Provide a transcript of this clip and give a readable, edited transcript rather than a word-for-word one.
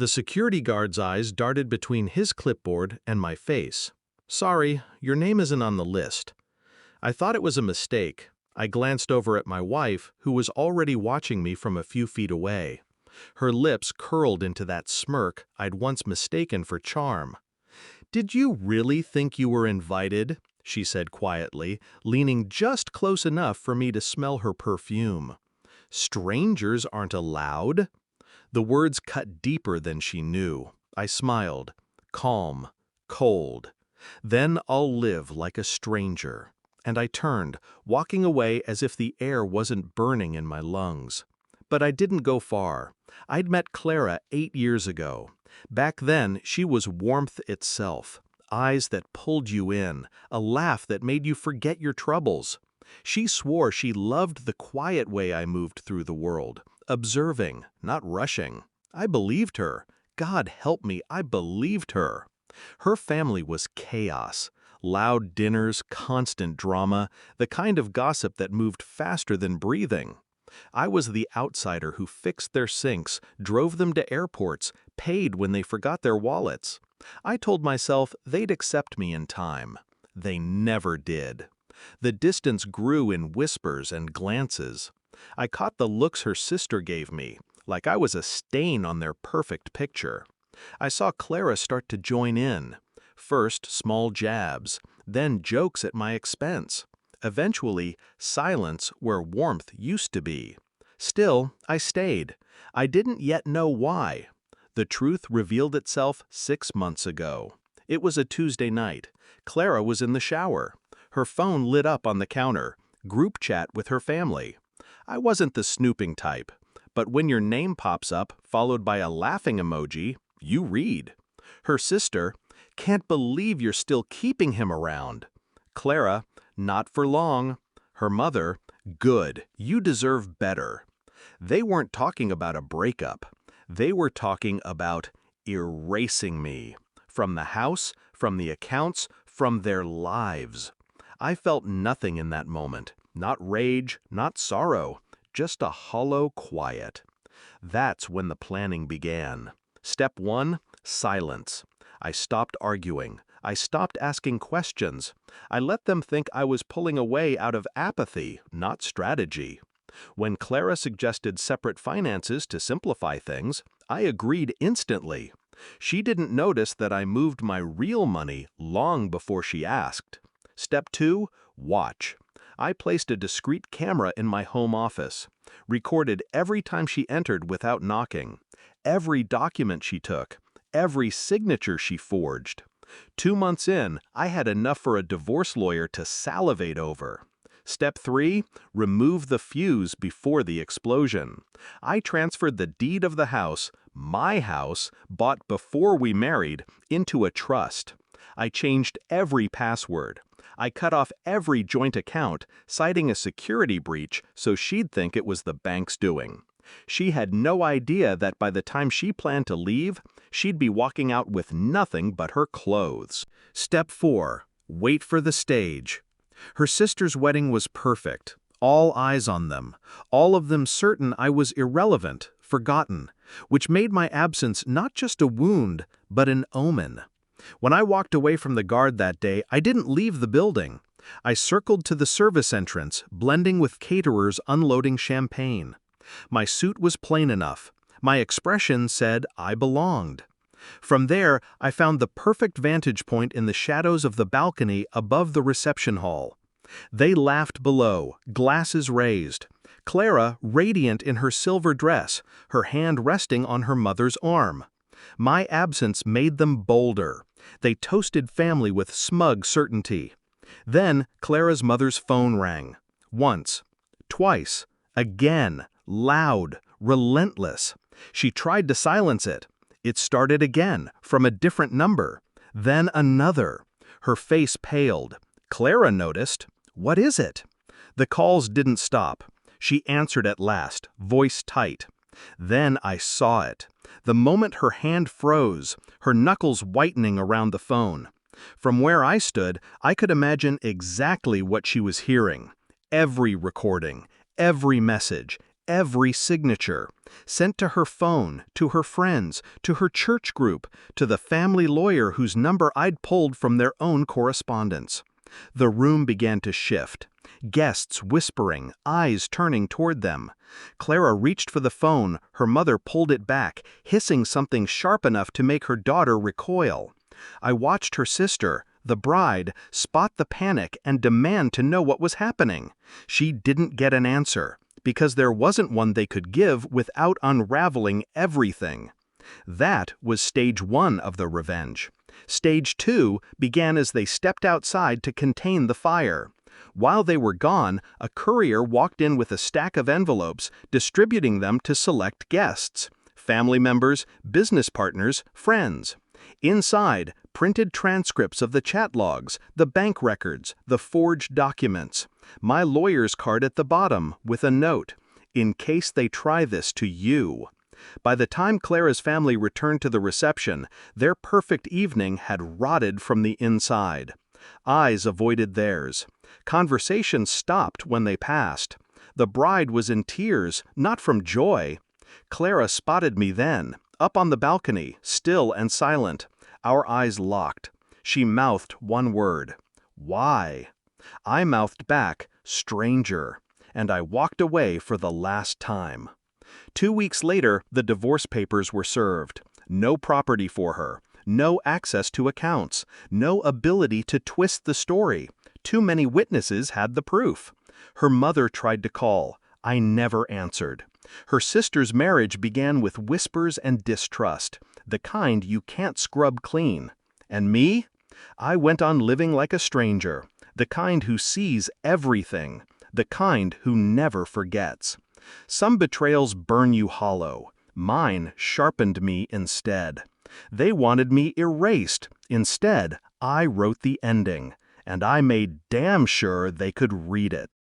The security guard's eyes darted between his clipboard and my face. "Sorry, your name isn't on the list." I thought it was a mistake. I glanced over at my wife, who was already watching me from a few feet away. Her lips curled into that smirk I'd once mistaken for charm. "Did you really think you were invited?" she said quietly, leaning just close enough for me to smell her perfume. "Strangers aren't allowed?" The words cut deeper than she knew. I smiled. Calm, cold. "Then I'll live like a stranger." And I turned, walking away as if the air wasn't burning in my lungs. But I didn't go far. I'd met Clara 8 years ago. Back then, she was warmth itself. Eyes that pulled you in, a laugh that made you forget your troubles. She swore she loved the quiet way I moved through the world, observing, not rushing. I believed her. God help me, I believed her. Her family was chaos. Loud dinners, constant drama, the kind of gossip that moved faster than breathing. I was the outsider who fixed their sinks, drove them to airports, paid when they forgot their wallets. I told myself they'd accept me in time. They never did. The distance grew in whispers and glances. I caught the looks her sister gave me, like I was a stain on their perfect picture. I saw Clara start to join in. First, small jabs, then jokes at my expense. Eventually, silence where warmth used to be. Still, I stayed. I didn't yet know why. The truth revealed itself 6 months ago. It was a Tuesday night. Clara was in the shower. Her phone lit up on the counter. Group chat with her family. I wasn't the snooping type. But when your name pops up, followed by a laughing emoji, you read. Her sister, "Can't believe you're still keeping him around." Clara, "Not for long." Her mother, "Good, you deserve better." They weren't talking about a breakup. They were talking about erasing me. From the house, from the accounts, from their lives. I felt nothing in that moment. Not rage, not sorrow. Just a hollow quiet. That's when the planning began. Step 1, silence. I stopped arguing. I stopped asking questions. I let them think I was pulling away out of apathy, not strategy. When Clara suggested separate finances to simplify things, I agreed instantly. She didn't notice that I moved my real money long before she asked. Step 2, watch. I placed a discreet camera in my home office, recorded every time she entered without knocking, every document she took, every signature she forged. 2 months in, I had enough for a divorce lawyer to salivate over. Step 3, remove the fuse before the explosion. I transferred the deed of the house, my house, bought before we married, into a trust. I changed every password. I cut off every joint account, citing a security breach so she'd think it was the bank's doing. She had no idea that by the time she planned to leave, she'd be walking out with nothing but her clothes. Step 4, wait for the stage. Her sister's wedding was perfect, all eyes on them, all of them certain I was irrelevant, forgotten, which made my absence not just a wound, but an omen. When I walked away from the guard that day, I didn't leave the building. I circled to the service entrance, blending with caterers unloading champagne. My suit was plain enough. My expression said I belonged. From there, I found the perfect vantage point in the shadows of the balcony above the reception hall. They laughed below, glasses raised. Clara, radiant in her silver dress, her hand resting on her mother's arm. My absence made them bolder. They toasted family with smug certainty. Then Clara's mother's phone rang. Once, twice, again, loud, relentless. She tried to silence it. It started again, from a different number. Then another. Her face paled. Clara noticed. "What is it?" The calls didn't stop. She answered at last, voice tight. Then I saw it. The moment her hand froze, her knuckles whitening around the phone. From where I stood, I could imagine exactly what she was hearing. Every recording, every message, every signature, sent to her phone, to her friends, to her church group, to the family lawyer whose number I'd pulled from their own correspondence. The room began to shift. Guests whispering, eyes turning toward them. Clara reached for the phone, her mother pulled it back, hissing something sharp enough to make her daughter recoil. I watched her sister, the bride, spot the panic and demand to know what was happening. She didn't get an answer, because there wasn't one they could give without unraveling everything. That was stage 1 of the revenge. Stage 2 began as they stepped outside to contain the fire. While they were gone, a courier walked in with a stack of envelopes, distributing them to select guests, family members, business partners, friends. Inside, printed transcripts of the chat logs, the bank records, the forged documents. My lawyer's card at the bottom with a note, "In case they try this to you." By the time Clara's family returned to the reception, their perfect evening had rotted from the inside. Eyes avoided theirs. Conversation stopped when they passed. The bride was in tears, not from joy. Clara spotted me then, up on the balcony, still and silent. Our eyes locked. She mouthed one word. "Why?" I mouthed back, "Stranger," and I walked away for the last time. 2 weeks later, the divorce papers were served. No property for her. No access to accounts. No ability to twist the story. Too many witnesses had the proof. Her mother tried to call. I never answered. Her sister's marriage began with whispers and distrust, the kind you can't scrub clean. And me? I went on living like a stranger, the kind who sees everything, the kind who never forgets. Some betrayals burn you hollow. Mine sharpened me instead. They wanted me erased. Instead, I wrote the ending, and I made damn sure they could read it.